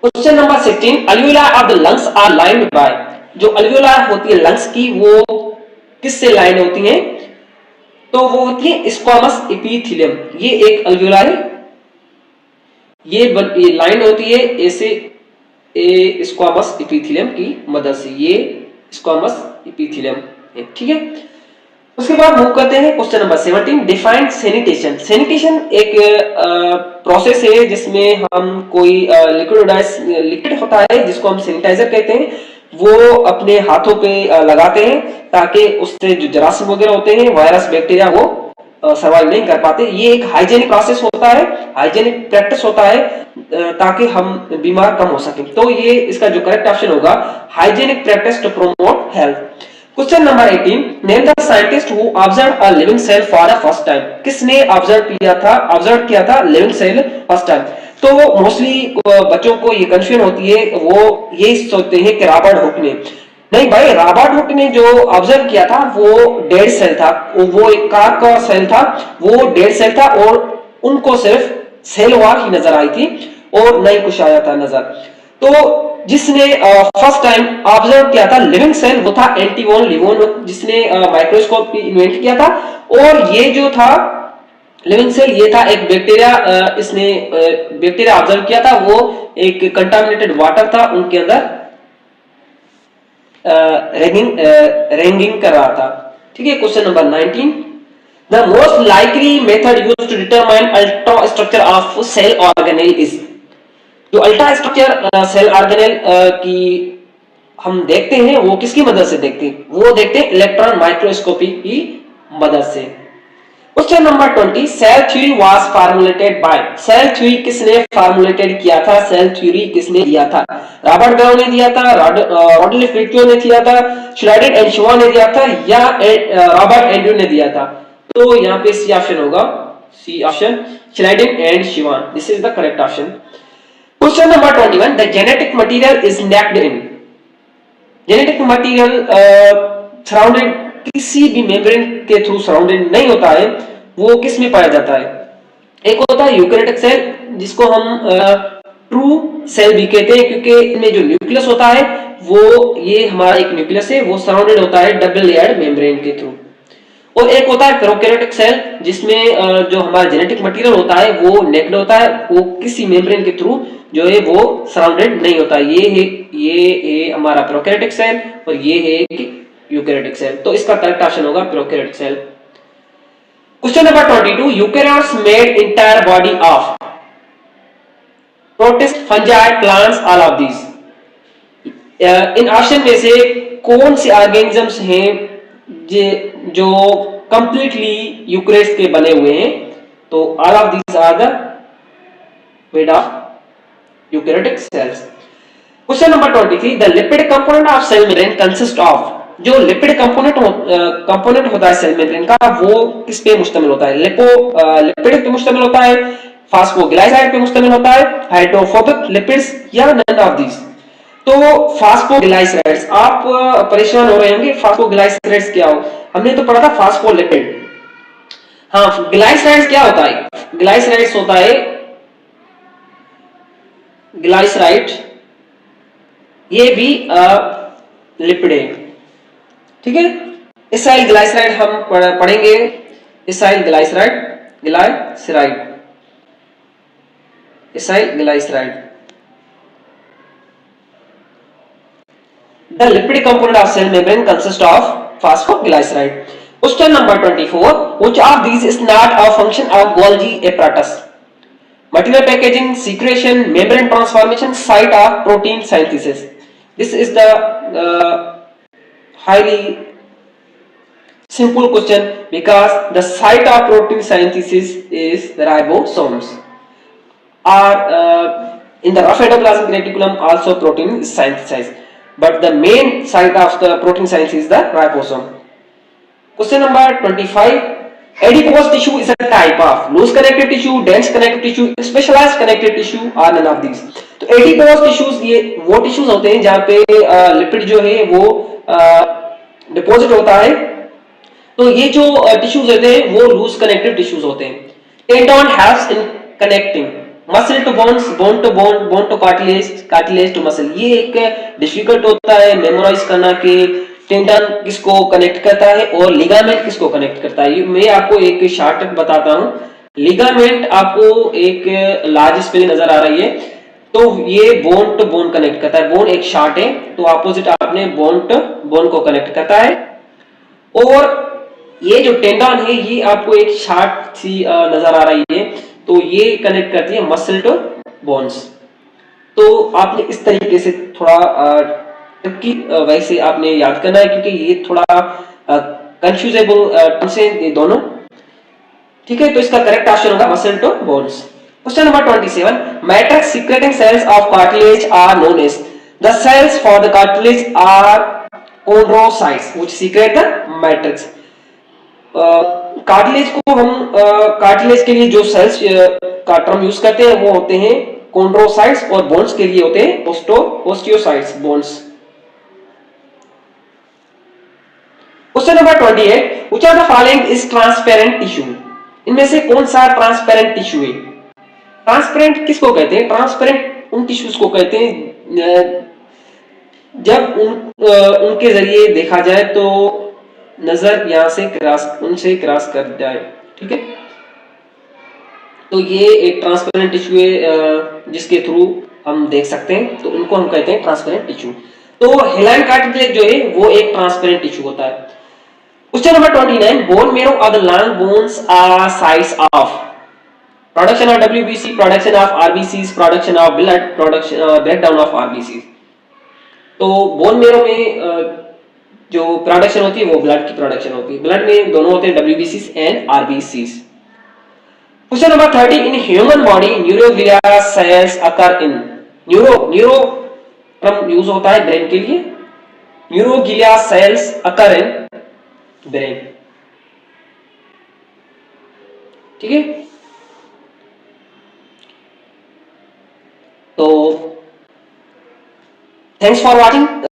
Question number 16, alveoli of the lungs are lined by, जो alveoli होती है lungs की वो किससे लाइन होती है? तो वो होती है स्क्वामस एपिथेलियम। ये एक अल्वियोलाई है, ये लाइन होती है ऐसे स्क्वामस एपिथेलियम की मदद से, ये स्क्वामस एपिथेलियम है, ठीक है। उसके बाद मूव करते हैं question number 17, define sanitation. Sanitation एक प्रोसेस है जिसमें हम कोई लिक्विड होता है जिसको हम सैनिटाइजर कहते हैं, वो अपने हाथों पे लगाते हैं ताकि उससे जो जरासीम वगैरह होते हैं, वायरस बैक्टीरिया, वो सर्वाइव नहीं कर पाते। ये एक हाइजेनिक प्रोसेस होता है, हाइजेनिक प्रैक्टिस होता है ताकि हम बीमार कम हो सके। तो ये इसका जो करेक्ट ऑप्शन होगा, hygienic practice to promote health. Question number 18, name the scientist who observe a living cell for the first time. किसने ऑब्जर्व किया था लिविंग सेल फर्स्ट टाइम? तो मोस्टली बच्चों को ये कंफ्यूजन होती है, वो ये सोचते हैं कि रॉबर्ट हुक ने। नहीं भाई, रॉबर्ट हुक ने जो ऑब्जर्व किया था वो डेड सेल था, वो एक कार का सेल था, वो डेड सेल था और उनको सिर्फ सेल वॉल ही नजर आई थी और नहीं कुछ आया था नजर। तो जिसने फर्स्ट टाइम ऑब्जर्व किया था लिविंग सेल वो था एंटीवॉन लिवोन, जिसने माइक्रोस्कोप इन्वेंट किया था। और ये जो था लिविंग सेल, ये था एक बैक्टीरिया, इसने बैक्टीरिया ऑब्जर्व किया था, वो एक कंटामिनेटेड वाटर था, उनके अंदर रैंगिंग कर रहा था, ठीक है। Question number 19, the most likely method used to determine ultra structure of cell organelle is. जो अल्ट्रा स्ट्रक्चर सेल ऑर्गेनेल की हम देखते हैं वो किसकी मदद से देखते हैं? वो देखते हैं इलेक्ट्रॉन माइक्रोस्कोपी की मदद से। Question number 20, cell theory was formulated by. Cell theory किसने फार्मुलेटेड किया था? सेल थ्योरी किसने दिया था? रॉबर्ट गाउ ने दिया था, रॉडल्फ विट्टियो ने दिया था, श्लाइडेन एंड शिवान ने दिया था, या रॉबर्ट एंड्रू ने दिया था? तो यहाँ पे सी ऑप्शन होगा, C option, Schleiden and Schwann, this is the correct option. Question number 21, the genetic material is naked in. Genetic material surrounded, किसी भी मेम्ब्रेन के थ्रू सराउंडेड नहीं होता है, वो किस में पाया जाता है? एक होता है यूकैरियोटिक सेल, जिसको हम ट्रू सेल भी कहते हैं क्योंकि इनमें जो न्यूक्लियस होता है वो, ये हमारा एक न्यूक्लियस है, वो सराउंडेड होता है डबल लेयर्ड मेम्ब्रेन के थ्रू। और एक होता है प्रोकैरियोटिक सेल, जिसमें जो हमारा जेनेटिक मटेरियल होता है वो नेक्ड होता है, वो किसी मेम्ब्रेन के थ्रू जो है वो सराउंडेड नहीं होता। ये है हमारा प्रोकैरियोटिक सेल और ये है यूकैरियोटिक सेल। तो इसका करेक्ट ऑप्शन होगा prokaryotic cell. Question number 22, eukaryotes made entire body of protist, fungi, plants, all of these. इन ऑप्शन में से कौन से ऑर्गेनिजम्स हैं जो कंप्लीटली यूकैरियोट्स के बने हुए हैं? तो all of these are the made of eukaryotic cells. Question number 23, the lipid component of cell membrane consist of. जो लिपिड कंपोनेंट होता है सेल मेम्ब्रेन का, वो किस पे मुश्तमिल होता है? लिपिड पे मुश्तमिल होता है, फास्फोग्लाइसाइड पे मुश्तमिल होता है, हाइड्रोफोबिक लिपिड्स, या नन ऑफ दीज? तो फास्फोग्लाइसराइड्स, आप परेशान हो रहे होंगे फास्फोग्लाइसराइड्स क्या हो, हमने तो पढ़ा था फास्फोलिपिड। हाँ, ग्लाइसराइड्स क्या होता है? ग्लाइसराइड्स होता है, ग्लाइसराइड ये भी लिपिड है, ठीक है। इसाइल ग्लाइसराइड हम पढ़ेंगे, इसाइल ग्लाइसराइड, इसाइल ग्लाइसराइड। The lipid component of cell membrane consists of phosphoglyceride. Question number 24, which of these is not a function of Golgi apparatus? Material packaging, secretion, membrane transformation, site of protein synthesis. This is the highly simple question because the site of protein synthesis is the ribosomes. Or in the rough endoplasmic reticulum also protein is synthesized, but the main site of the protein synthesis is the ribosome. Question number 25, adipose tissue is a type of loose connective tissue, dense connective tissue, specialized connective tissue, or none of these? तो adipose tissues ये वो tissues होते हैं जहाँ पे lipid जो है वो डिपॉजिट होता है। तो ये जो टिश्यूज होते हैं वो लूज कनेक्टिव टिश्यूज होते हैं। Tendon helps in connecting, muscle to bones, bone to bone, bone to cartilage, cartilage to muscle. ये एक डिफिकल्ट होता है मेमोराइज करना कि टेंडन किसको कनेक्ट करता है और लिगामेंट किसको कनेक्ट करता है। मैं आपको एक शॉर्टकट बताता हूं। लिगामेंट आपको एक लार्ज स्पेलिंग नजर आ रही है, तो ये बोन टू बोन कनेक्ट करता है। बोन एक शार्ट है, तो अपोजिट आपने बोन टू बोन को कनेक्ट करता है। और ये जो टेंडन है ये आपको एक शार्ट सी नजर आ रही है, तो ये कनेक्ट करती है मसल टू बोन्स। तो आपने इस तरीके से थोड़ा ट्रिकी वैसे आपने याद करना है, क्योंकि ये थोड़ा कंफ्यूजेबल टर्म्स है ये दोनों। ठीक है, तो इसका करेक्ट ऑप्शन होगा muscle to bones. Question number 27, matrix secreting cells of cartilage are known as, the cells for the cartilage are chondrocytes which secrete the matrix। Cartilage को हम कार्टिलेज के लिए जो सेल्स का टर्म यूज करते हैं वो होते हैं कॉन्ड्रोसाइट्स, और बोन्स के लिए होते हैं osteocytes bones. Question number 28, which of the following is transparent tissue. इनमें से कौन सा ट्रांसपेरेंट टिश्यू है। ट्रांसपेरेंट किसको कहते हैं। ट्रांसपेरेंट उन टिश्यूज को कहते हैं जब उनके जरिए देखा जाए तो नजर यहां से उनसे क्रॉस कर जाए। ठीक है, तो ये एक ट्रांसपेरेंट टिश्यू है जिसके थ्रू हम देख सकते हैं, तो उनको हम कहते हैं ट्रांसपेरेंट टिश्यू। तो हेलाइन कार्टिलेज जो है वो एक ट्रांसपेरेंट टिश्यू होता है। Question number 29, bone marrow of the long bones are site of, production of WBC, production of RBCs, production of blood, production breakdown of RBCs। तो बोन मेरो में जो प्रोडक्शन होती है वो ब्लड की प्रोडक्शन होती है। ब्लड में दोनों होते हैं WBCs and RBCs। Question number 30, in human body neuroglia cells occur in, neuro term use होता है ब्रेन के लिए, neuroglia cells occur in brain. ठीक है, तो थैंक्स फॉर वाचिंग।